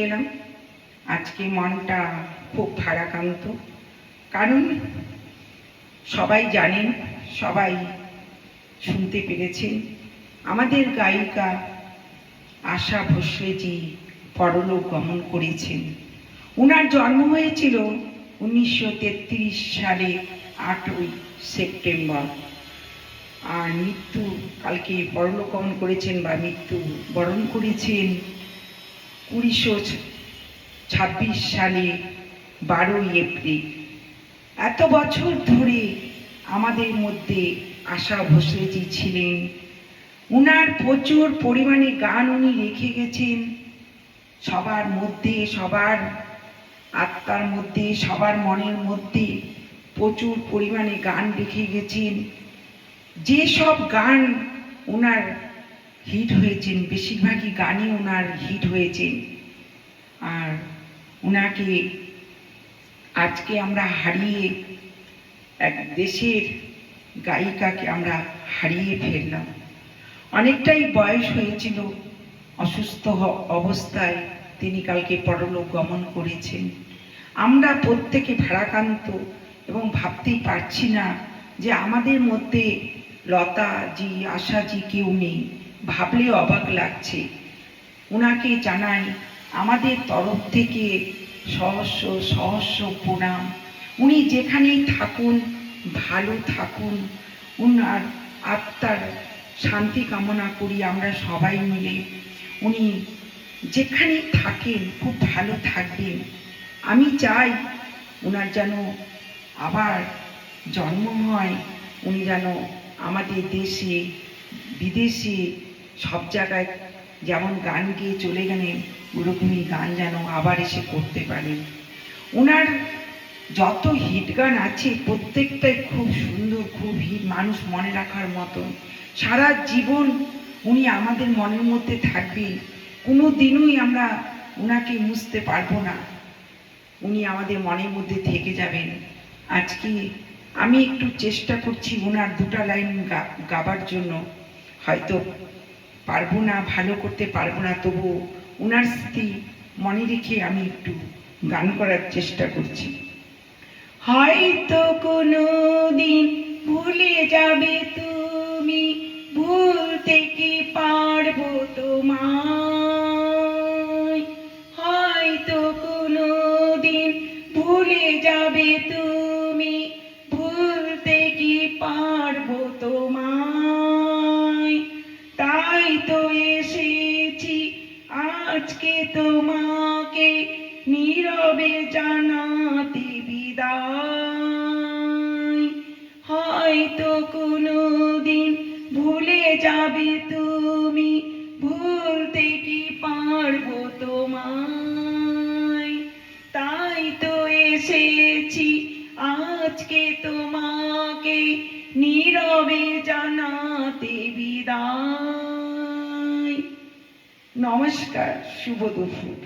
এলাম। আজকে মনটা খুব ভারাক্রান্ত, কারণ সবাই জানেন, সবাই শুনতে পেরেছেন, আমাদের গায়িকা আশা ভোসলেজি পরলোক গমন করেছেন। ওনার জন্ম হয়েছিল 1933 সালে 8ই সেপ্টেম্বর, আর মৃত্যু কালকে পরলোক গমন করেছেন বা মৃত্যু বরণ করেছেন 1926 সালে 12ই এপ্রিল। এত বছর ধরে আমাদের মধ্যে আশা ভোসলেজি ছিলেন। উনার প্রচুর পরিমাণে গান উনি রেখে গেছেন সবার মধ্যে, সবার আত্মার মধ্যে, সবার মনের মধ্যে প্রচুর পরিমাণে গান রেখে গেছেন। যেসব গান ওনার হিট হয়েছেন, বেশিরভাগই গানই ওনার হিট হয়েছেন। আর ওনাকে আজকে আমরা হারিয়ে, এক দেশের গায়িকাকে আমরা হারিয়ে ফেললাম। অনেকটাই বয়স হয়েছিল, অসুস্থ অবস্থায় তিনি কালকে পরলোক গমন করেছেন। আমরা প্রত্যেকে ভারাক্রান্ত এবং ভাবতেই পারছি না যে আমাদের মধ্যে লতাজি, আশাজি কেউ নেই। ভাবলে অবাক লাগছে। ওনাকে জানাই আমাদের তরফ থেকে সহস্র সহস্র প্রণাম। উনি যেখানেই থাকুন, ভালো থাকুন। ওনার আত্মার শান্তি কামনা করি আমরা সবাই মিলে। উনি যেখানেই থাকেন খুব ভালো থাকবেন। আমি চাই ওনার যেন আবার জন্ম হয়, উনি যেন আমাদের দেশে বিদেশে সব জায়গায় যেমন গান গেয়ে চলে গেলেন, ওরকমই গান যেন আবার এসে করতে পারেন। ওনার যত হিট গান আছে প্রত্যেকটাই খুব সুন্দর, খুব হিট, মানুষ মনে রাখার মতন। সারা জীবন উনি আমাদের মনের মধ্যে থাকবেন, কোনো দিনই আমরা ওনাকে মুছতে পারবো না। উনি আমাদের মনের মধ্যে থেকে যাবেন। আজকে আমি একটু চেষ্টা করছি ওনার দুটা লাইন গাবার জন্য। হয়তো পারবো না, ভালো করতে পারবো না, তবু ওনার স্মৃতি মনে রেখে আমি একটু গান করার চেষ্টা করছি। হয়তো কোনো দিন ভুলে যাবে তুমি, ভুলতে কি পারবো তোমায়। হয়তো কোনো দিন ভুলে যাবে তুমি, ভুলতে কি পারবো তোমায়। তাই তো এসেছি আজকে তোমাকে নীরবে জানাতে বিদায়। হয়তো কোনো দিন ভুলে যাবে তুমি, ভুলতে কি পারবো তোমায়। তাই তো এসেছি আজকে তোমাকে নীরবে জানাতে বিদায়। নমস্কার, শুভ দুপুর।